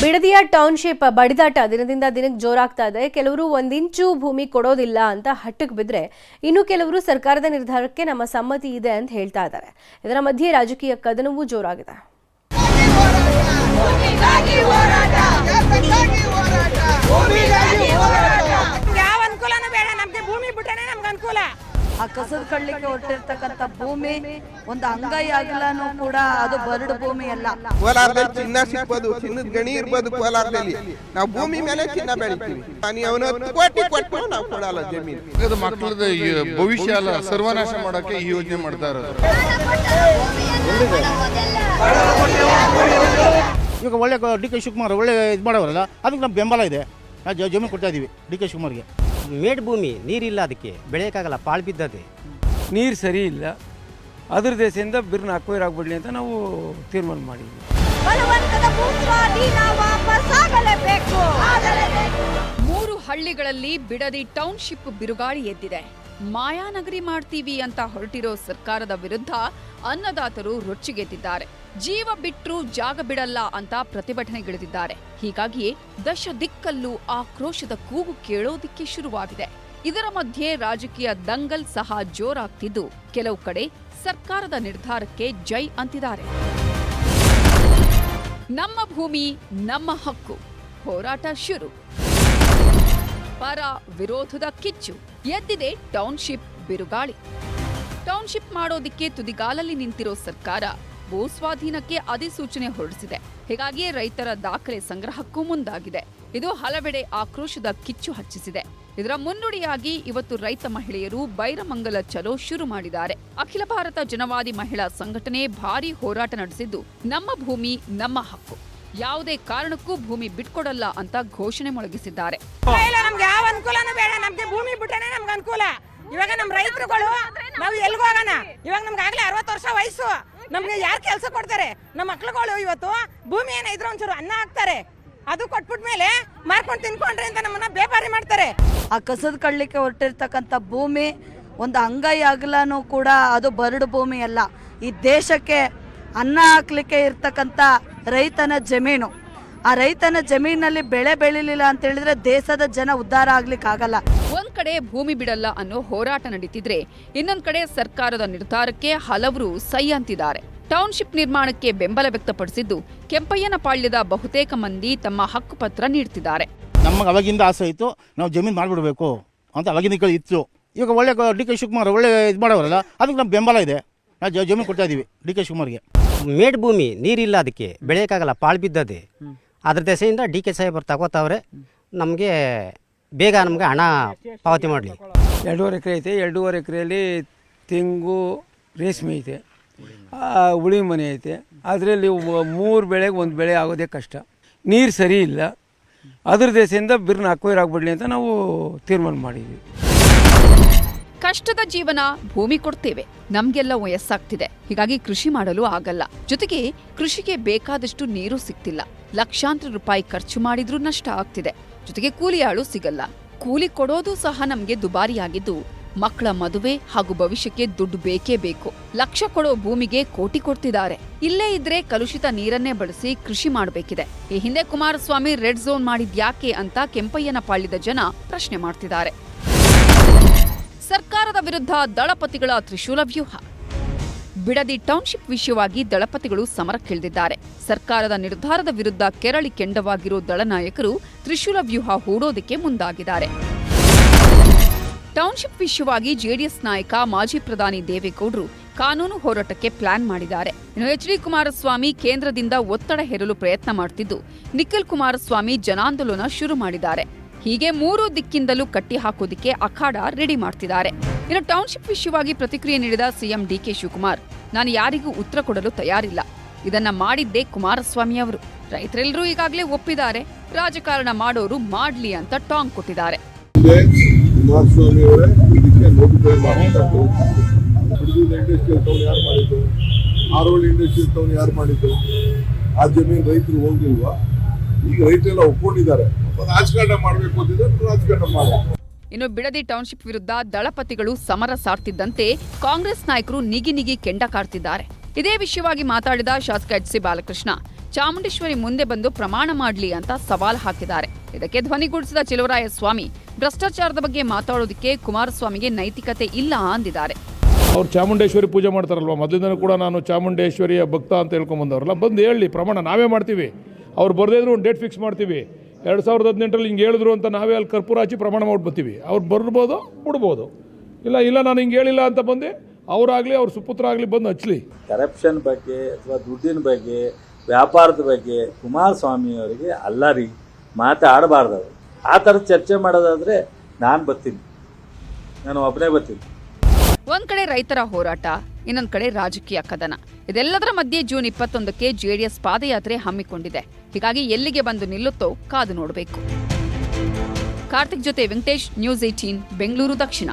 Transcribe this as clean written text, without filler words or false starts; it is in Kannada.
ಬಿಡದಿಯ ಟೌನ್ಶಿಪ್ ಬಡಿದಾಟ ದಿನದಿಂದ ದಿನಕ್ಕೆ ಜೋರಾಗ್ತಾ ಇದೆ. ಕೆಲವರು 1 ಇಂಚು ಭೂಮಿ ಕೊಡೋದಿಲ್ಲ ಅಂತ ಹಟ್ಟಕ್ಕೆ ಬಿದ್ರೆ, ಇನ್ನು ಕೆಲವರು ಸರ್ಕಾರದ ನಿರ್ಧಾರಕ್ಕೆ ನಮ್ಮ ಸಮ್ಮತಿ ಇದೆ ಅಂತ ಹೇಳ್ತಾ ಇದ್ದಾರೆ. ಇದರ ಮಧ್ಯೆ ರಾಜಕೀಯ ಕದನವೂ ಜೋರಾಗಿದೆ. ಆ ಕಸದ ಕಡ್ಲಿಕ್ಕೆ ಹೊರಟಿರ್ತಕ್ಕಂಥ ಭೂಮಿ ಒಂದು ಅಂಗೈ ಆಗ್ಲಾನು ಕೂಡ ಅದು ಬರಡು ಭೂಮಿ ಅಲ್ಲ. ಕೋಲಾರದಲ್ಲಿ ಚಿನ್ನ ಸಿಗ್ಬೋದು, ಚಿನ್ನದ ಗಣಿ ಇರ್ಬೋದು. ಕೋಲಾರದಲ್ಲಿ ನಾವು ಭೂಮಿ ಮೇಲೆ ಚಿನ್ನ ಬೆಳಿತೀವಿ. ಅವನು 10 ಕೋಟಿ ಕೊಟ್ಟು ನಾವು ಕೊಡಲ್ಲ ಜಮೀನು. ಮಕ್ಕಳದ ಭವಿಷ್ಯ ಅಲ್ಲ, ಸರ್ವನಾಶ ಮಾಡಕ್ಕೆ ಈ ಯೋಜನೆ ಮಾಡ್ತಾ ಇರೋದು. ಈಗ ಒಳ್ಳೆ ಡಿ ಕೆ ಶಿವಕುಮಾರ್ ಒಳ್ಳೆ ಇದು ಮಾಡೋರಲ್ಲ, ಅದಕ್ಕೆ ನಮ್ಮ ಬೆಂಬಲ ಇದೆ. ನಾವು ಜಮೀನು ಕೊಡ್ತಾ ಇದ್ದೀವಿ ಡಿ ಕೆ ಶಿವಕುಮಾರ್ಗೆ. ಮೇಡ್ ಭೂಮಿ ನೀರಿಲ್ಲ, ಅದಕ್ಕೆ ಬೆಳೆಯೋಕ್ಕಾಗಲ್ಲ, ಪಾಳು ಬಿದ್ದದೆ. ನೀರು ಸರಿ ಇಲ್ಲ, ಅದ್ರ ದೇಶದಿಂದ ಬಿರ್ನ ಅಕ್ವೈರ್ ಆಗ್ಬಿಡ್ಲಿ ಅಂತ ನಾವು ತೀರ್ಮಾನ ಮಾಡಿದ್ವಿ. ಮೂರು ಹಳ್ಳಿಗಳಲ್ಲಿ ಬಿಡದಿ ಟೌನ್ಶಿಪ್ ಬಿರುಗಾಳಿ ಎದ್ದಿದೆ. ಮಾಯಾನಗರಿ ಮಾಡ್ತೀವಿ ಅಂತ ಹೊರಟಿರೋ ಸರ್ಕಾರದ ವಿರುದ್ಧ ಅನ್ನದಾತರು ರೊಚ್ಚಿಗೆದ್ದಿದ್ದಾರೆ. ಜೀವ ಬಿಟ್ರೂ ಜಾಗ ಬಿಡಲ್ಲ ಅಂತ ಪ್ರತಿಭಟನೆಗಿಳಿದಿದ್ದಾರೆ. ಹೀಗಾಗಿಯೇ ದಶ ದಿಕ್ಕಲ್ಲೂ ಆಕ್ರೋಶದ ಕೂಗು ಕೇಳೋದಿಕ್ಕೆ ಶುರುವಾಗಿದೆ. ಇದರ ಮಧ್ಯೆ ರಾಜಕೀಯ ದಂಗಲ್ ಸಹ ಜೋರಾಗ್ತಿದ್ದು, ಕೆಲವು ಕಡೆ ಸರ್ಕಾರದ ನಿರ್ಧಾರಕ್ಕೆ ಜೈ ಅಂತಿದ್ದಾರೆ. ನಮ್ಮ ಭೂಮಿ ನಮ್ಮ ಹಕ್ಕು ಹೋರಾಟ ಶುರು. ಪರ ವಿರೋಧದ ಕಿಚ್ಚು ಎದ್ದಿದೆ ಟೌನ್ಶಿಪ್ ಬಿರುಗಾಳಿ. ಟೌನ್ಶಿಪ್ ಮಾಡೋದಿಕ್ಕೆ ತುದಿಗಾಲಲ್ಲಿ ನಿಂತಿರೋ ಸರ್ಕಾರ ಭೂಸ್ವಾಧೀನಕ್ಕೆ ಅಧಿಸೂಚನೆ ಹೊರಡಿಸಿದೆ. ಹೀಗಾಗಿಯೇ ರೈತರ ದಾಖಲೆ ಸಂಗ್ರಹಕ್ಕೂ ಮುಂದಾಗಿದೆ. ಇದು ಹಲವೆಡೆ ಆಕ್ರೋಶದ ಕಿಚ್ಚು ಹಚ್ಚಿಸಿದೆ. ಇದರ ಮುನ್ನುಡಿಯಾಗಿ ಇವತ್ತು ರೈತ ಮಹಿಳೆಯರು ಬೈರಮಂಗಲ ಚಲೋ ಶುರು ಮಾಡಿದ್ದಾರೆ. ಅಖಿಲ ಭಾರತ ಜನವಾದಿ ಮಹಿಳಾ ಸಂಘಟನೆ ಭಾರೀ ಹೋರಾಟ ನಡೆಸಿದ್ದು, ನಮ್ಮ ಭೂಮಿ ನಮ್ಮ ಹಕ್ಕು, ಯಾವುದೇ ಕಾರಣಕ್ಕೂ ಭೂಮಿ ಬಿಟ್ಕೊಡಲ್ಲ ಅಂತ ಘೋಷಣೆ ಮೊಳಗಿಸಿದ್ದಾರೆ. ನಮ್ಗೆ ಯಾವ ಅನುಕೂಲನೂ ಬೇಡ, ನಮ್ಗೆ ಭೂಮಿ ಬಿಟ್ಟನೆ ನಮ್ಗೆ ಅನುಕೂಲ. ಇವಾಗ ನಮ್ಮ ರೈತರುಗಳು ನಾವು ಎಲ್ಗೂ ಹೋಗೋಣ. ಇವಾಗ ನಮ್ಗೆ ಆಗ್ಲೇ 60 ವರ್ಷ ವಯಸ್ಸು, ನಮ್ಗೆ ಯಾರು ಕೆಲಸ ಕೊಡ್ತಾರೆ? ನಮ್ಮ ಮಕ್ಳುಗಳು ಇವತ್ತು ಭೂಮಿ ಏನಿದ್ರು ಒಂಚೂರು ಅನ್ನ ಹಾಕ್ತಾರೆ, ಅದು ಕೊಟ್ಬಿಟ್ಮೇಲೆ ಮಾರ್ಕೊಂಡು ತಿನ್ಕೊಂಡ್ರೆ ಅಂತ ನಮ್ಮನ್ನ ಬೇಪಾರಿ ಮಾಡ್ತಾರೆ. ಆ ಕಸದ ಕಡ್ಲಿಕ್ಕೆ ಹೊರಟಿರ್ತಕ್ಕಂಥ ಭೂಮಿ ಒಂದು ಅಂಗೈ ಆಗ್ಲಾನು ಕೂಡ ಅದು ಬರಡು ಭೂಮಿ ಅಲ್ಲ. ಈ ದೇಶಕ್ಕೆ ಅನ್ನ ಹಾಕ್ಲಿಕ್ಕೆ ಇರ್ತಕ್ಕಂಥ ರೈತನ ಜಮೀನು. ಆ ರೈತನ ಜಮೀನಲ್ಲಿ ಬೆಳೆ ಬೆಳಿಲಿಲ್ಲ ಅಂತ ಹೇಳಿದ್ರೆ ದೇಶದ ಜನ ಉದ್ಧಾರ ಆಗ್ಲಿಕ್ಕೆ ಆಗಲ್ಲ. ಒಂದ್ ಕಡೆ ಭೂಮಿ ಬಿಡಲ್ಲ ಅನ್ನೋ ಹೋರಾಟ ನಡೀತಿದ್ರೆ, ಇನ್ನೊಂದ್ ಕಡೆ ಸರ್ಕಾರದ ನಿರ್ಧಾರಕ್ಕೆ ಹಲವರು ಸೈ ಅಂತಿದ್ದಾರೆ. ಟೌನ್ಶಿಪ್ ನಿರ್ಮಾಣಕ್ಕೆ ಬೆಂಬಲ ವ್ಯಕ್ತಪಡಿಸಿದ್ದು, ಕೆಂಪಯ್ಯನ ಪಾಳ್ಯದ ಬಹುತೇಕ ಮಂದಿ ತಮ್ಮ ಹಕ್ಕುಪತ್ರ ನೀಡ್ತಿದ್ದಾರೆ. ನಮಗೆ ಅವಾಗಿಂದ ಆಸೆ ಇತ್ತು, ನಾವು ಜಮೀನು ಮಾಡಿಬಿಡ್ಬೇಕು ಅಂತ ಅವಾಗಿಂದ ಇತ್ತು. ಈಗ ಒಳ್ಳೆ ಡಿ ಕೆ ಶಿವಕುಮಾರ್ ಒಳ್ಳೆ ಇದು ಮಾಡೋರಲ್ಲ, ಅದಕ್ಕೆ ನಮ್ಮ ಬೆಂಬಲ ಇದೆ. ನಾವು ಜಮೀನು ಕೊಡ್ತಾ ಇದ್ದೀವಿ ಡಿ ಕೆ ಶಿವಕುಮಾರ್ಗೆ. ಮೇಡ್ ಭೂಮಿ ನೀರಿಲ್ಲ, ಅದಕ್ಕೆ ಬೆಳೆಯೋಕ್ಕಾಗಲ್ಲ, ಪಾಳು ಬಿದ್ದದೆ. ಅದ್ರ ದೆಸೆಯಿಂದ ಡಿ ಕೆ ಸಾಹೇಬರು ತಗೋತಾವ್ರೆ. ನಮಗೆ ಬೇಗ ನಮಗೆ ಹಣ ಪಾವತಿ ಮಾಡಲಿ. 2.5 ಎಕರೆ ಐತೆ. 2.5 ಎಕರೆಯಲ್ಲಿ ತೆಂಗು, ರೇಷ್ಮೆ ಐತೆ, ಉಳಿ ಮನೆ ಐತೆ. ಅದರಲ್ಲಿ 3 ಬೆಳೆಗೆ 1 ಬೆಳೆ ಆಗೋದೇ ಕಷ್ಟ. ನೀರು ಸರಿ ಇಲ್ಲ, ಅದ್ರ ದೇಶದಿಂದ ಬಿರ್ನ ಅಕ್ವೈರ್ ಆಗ್ಬಿಡ್ಲಿ ಅಂತ ನಾವು ತೀರ್ಮಾನ ಮಾಡಿದ್ವಿ. ಕಷ್ಟದ ಜೀವನ, ಭೂಮಿ ಕೊಡ್ತೇವೆ, ನಮ್ಗೆಲ್ಲ ವಯಸ್ಸಾಗ್ತಿದೆ, ಹೀಗಾಗಿ ಕೃಷಿ ಮಾಡಲು ಆಗಲ್ಲ. ಜೊತೆಗೆ ಕೃಷಿಗೆ ಬೇಕಾದಷ್ಟು ನೀರು ಸಿಗ್ತಿಲ್ಲ. ಲಕ್ಷಾಂತರ ರೂಪಾಯಿ ಖರ್ಚು ಮಾಡಿದ್ರೂ ನಷ್ಟ ಆಗ್ತಿದೆ. ಜೊತೆಗೆ ಕೂಲಿ ಆಳು ಸಿಗಲ್ಲ. ಕೂಲಿ ಕೊಡೋದು ಸಹ ನಮ್ಗೆ ದುಬಾರಿಯಾಗಿದ್ದು, ಮಕ್ಕಳ ಮದುವೆ ಹಾಗೂ ಭವಿಷ್ಯಕ್ಕೆ ದುಡ್ಡು ಬೇಕೇ ಬೇಕು. ಲಕ್ಷ ಕೊಡೋ ಭೂಮಿಗೆ ಕೋಟಿ ಕೊಡ್ತಿದ್ದಾರೆ. ಇಲ್ಲೇ ಇದ್ರೆ ಕಲುಷಿತ ನೀರನ್ನೇ ಬಳಸಿ ಕೃಷಿ ಮಾಡಬೇಕಿದೆ. ಈ ಹಿಂದೆ ಕುಮಾರಸ್ವಾಮಿ ರೆಡ್ ಝೋನ್ ಮಾಡಿದ್ಯಾಕೆ ಅಂತ ಕೆಂಪಯ್ಯನ ಪಾಳ್ಯದ ಜನ ಪ್ರಶ್ನೆ ಮಾಡ್ತಿದ್ದಾರೆ. ಸರ್ಕಾರದ ವಿರುದ್ಧ ದಳಪತಿಗಳ ತ್ರಿಶೂಲ ವ್ಯೂಹ. ಬಿಡದಿ ಟೌನ್ಶಿಪ್ ವಿಷಯವಾಗಿ ದಳಪತಿಗಳು ಸಮರಕ್ಕಿಳಿದಿದ್ದಾರೆ. ಸರ್ಕಾರದ ನಿರ್ಧಾರದ ವಿರುದ್ಧ ಕೆರಳಿ ಕೆಂಡವಾಗಿರೋ ದಳನಾಯಕರು ತ್ರಿಶೂಲ ವ್ಯೂಹ ಹೂಡೋದಕ್ಕೆ ಮುಂದಾಗಿದ್ದಾರೆ. ಟೌನ್ಶಿಪ್ ವಿಷಯವಾಗಿ ಜೆಡಿಎಸ್ ನಾಯಕ ಮಾಜಿ ಪ್ರಧಾನಿ ದೇವೇಗೌಡರು ಕಾನೂನು ಹೋರಾಟಕ್ಕೆ ಪ್ಲಾನ್ ಮಾಡಿದ್ದಾರೆ. ಇನ್ನು ಎಚ್ ಡಿ ಕುಮಾರಸ್ವಾಮಿ ಕೇಂದ್ರದಿಂದ ಒತ್ತಡ ಹೇರಲು ಪ್ರಯತ್ನ ಮಾಡುತ್ತಿದ್ದು, ನಿಖಿಲ್ ಕುಮಾರಸ್ವಾಮಿ ಜನಾಂದೋಲನ ಶುರು ಮಾಡಿದ್ದಾರೆ. ಹೀಗೆ 3 ದಿಕ್ಕಿಂದಲೂ ಕಟ್ಟಿ ಹಾಕೋದಿಕ್ಕೆ ಅಖಾಡ ರೆಡಿ ಮಾಡ್ತಿದ್ದಾರೆ. ಇನ್ನು ಟೌನ್ಶಿಪ್ ವಿಷಯವಾಗಿ ಪ್ರತಿಕ್ರಿಯೆ ನೀಡಿದ ಸಿಎಂ ಡಿ ಕೆ ಶಿವಕುಮಾರ್, ನಾನು ಯಾರಿಗೂ ಉತ್ತರ ಕೊಡಲು ತಯಾರಿಲ್ಲ, ಇದನ್ನ ಮಾಡಿದ್ದೇ ಕುಮಾರಸ್ವಾಮಿ ಅವರು. ರೈತರೆಲ್ಲರೂ ಈಗಾಗಲೇ ಒಪ್ಪಿದ್ದಾರೆ, ರಾಜಕಾರಣ ಮಾಡೋರು ಮಾಡ್ಲಿ ಅಂತ ಟಾಂಗ್ ಕೊಟ್ಟಿದ್ದಾರೆ. ಕುಮಾರಸ್ವಾಮಿ ಅವರೇ ಇದಕ್ಕೆ ನೋಟಿಫೈ ಮಾಡಿದ್ದು. ಇಂಡಸ್ಟ್ರಿಯಲ್ ಟೌನ್ ಯಾರು ಮಾಡಿದ್ದು? ಆರೋಳಿ ಇಂಡಸ್ಟ್ರಿಯಲ್ ಟೌನ್ ಯಾರು ಮಾಡಿದ್ದು? ಆ ಜಮೀನು ರೈತರು ಹೋಗಿಲ್ವಾ? ಈಗ ರೈತರೆಲ್ಲ ಒಪ್ಕೊಂಡಿದ್ದಾರೆ. ರಾಜಕಾರಣ ಮಾಡಬೇಕು ಅಂತಿದ್ರೆ ರಾಜಕಾರಣ ಮಾಡಬೇಕು. ಇನ್ನು ಬಿಡದಿ ಟೌನ್ಶಿಪ್ ವಿರುದ್ಧ ದಳಪತಿಗಳು ಸಮರ ಸಾರ್ತಿದ್ದಂತೆ ಕಾಂಗ್ರೆಸ್ ನಾಯಕರು ನಿಗಿ ಕೆಂಡ ಕಾರ್ತಿದ್ದಾರೆ. ಇದೇ ವಿಷಯವಾಗಿ ಮಾತಾಡಿದ ಶಾಸಕ ಎಚ್ ಸಿ ಬಾಲಕೃಷ್ಣ, ಚಾಮುಂಡೇಶ್ವರಿ ಮುಂದೆ ಬಂದು ಪ್ರಮಾಣ ಮಾಡಲಿ ಅಂತ ಸವಾಲ್ ಹಾಕಿದ್ದಾರೆ. ಇದಕ್ಕೆ ಧ್ವನಿಗೂಡಿಸಿದ ಚೆಲುವರಾಯಸ್ವಾಮಿ ಭ್ರಷ್ಟಾಚಾರದ ಬಗ್ಗೆ ಮಾತಾಡೋದಕ್ಕೆ ಕುಮಾರಸ್ವಾಮಿಗೆ ನೈತಿಕತೆ ಇಲ್ಲ ಅಂದಿದ್ದಾರೆ. ಅವ್ರು ಚಾಮುಂಡೇಶ್ವರಿ ಪೂಜೆ ಮಾಡ್ತಾರಲ್ವ, ಮೊದಲಿಂದನೂ ಕೂಡ ನಾನು ಚಾಮುಂಡೇಶ್ವರಿಯ ಭಕ್ತ ಅಂತ ಹೇಳ್ಕೊಂಬಂದವ್ರಲ್ಲ, ಬಂದು ಹೇಳಿ ಪ್ರಮಾಣ ನಾವೇ ಮಾಡ್ತೀವಿ. ಅವ್ರು ಬರದೇ ಇದ್ರು ಒಂದು ಡೇಟ್ ಫಿಕ್ಸ್ ಮಾಡ್ತೀವಿ. 2018ರಲ್ಲಿ ಹಿಂಗೆ ಹೇಳಿದ್ರು ಅಂತ ನಾವೇ ಅಲ್ಲಿ ಕರ್ಪೂರ ಹಚ್ಚಿ ಪ್ರಮಾಣ ಮಾಡ್ಬಿಡ್ತೀವಿ. ಅವ್ರು ಬರ್ಬೋದು ಬಿಡ್ಬೋದು, ಇಲ್ಲ ನಾನು ಹಿಂಗೆ ಹೇಳಿಲ್ಲ ಅಂತ ಬಂದು ಅವರಾಗಲಿ ಅವ್ರ ಸುಪುತ್ರ ಆಗಲಿ ಬಂದು ಹಚ್ಚಲಿ. ಕರಪ್ಷನ್ ಬಗ್ಗೆ ಅಥವಾ ದುಡ್ಡಿನ ಬಗ್ಗೆ ವ್ಯಾಪಾರದ ಬಗ್ಗೆ ಕುಮಾರಸ್ವಾಮಿಯವರಿಗೆ ಅಲ್ಲರಿ ಮಾತಾಡಬಾರ್ದು. ಆ ಥರ ಚರ್ಚೆ ಮಾಡೋದಾದರೆ ನಾನು ಬರ್ತೀನಿ, ನಾನು ಒಬ್ಬನೇ ಬರ್ತೀನಿ. ಒಂದ್ ಕಡೆ ರೈತರ ಹೋರಾಟ, ಇನ್ನೊಂದ್ ಕಡೆ ರಾಜಕೀಯ ಕದನ. ಇದೆಲ್ಲದರ ಮಧ್ಯೆ ಜೂನ್ 21ಕ್ಕೆ ಜೆಡಿಎಸ್ ಪಾದಯಾತ್ರೆ ಹಮ್ಮಿಕೊಂಡಿದೆ. ಹೀಗಾಗಿ ಎಲ್ಲಿಗೆ ಬಂದು ನಿಲ್ಲುತ್ತೋ ಕಾದು ನೋಡಬೇಕು. ಕಾರ್ತಿಕ್ ಜೊತೆ ವೆಂಕಟೇಶ್, ನ್ಯೂಸ್ 18 ಬೆಂಗಳೂರು ದಕ್ಷಿಣ.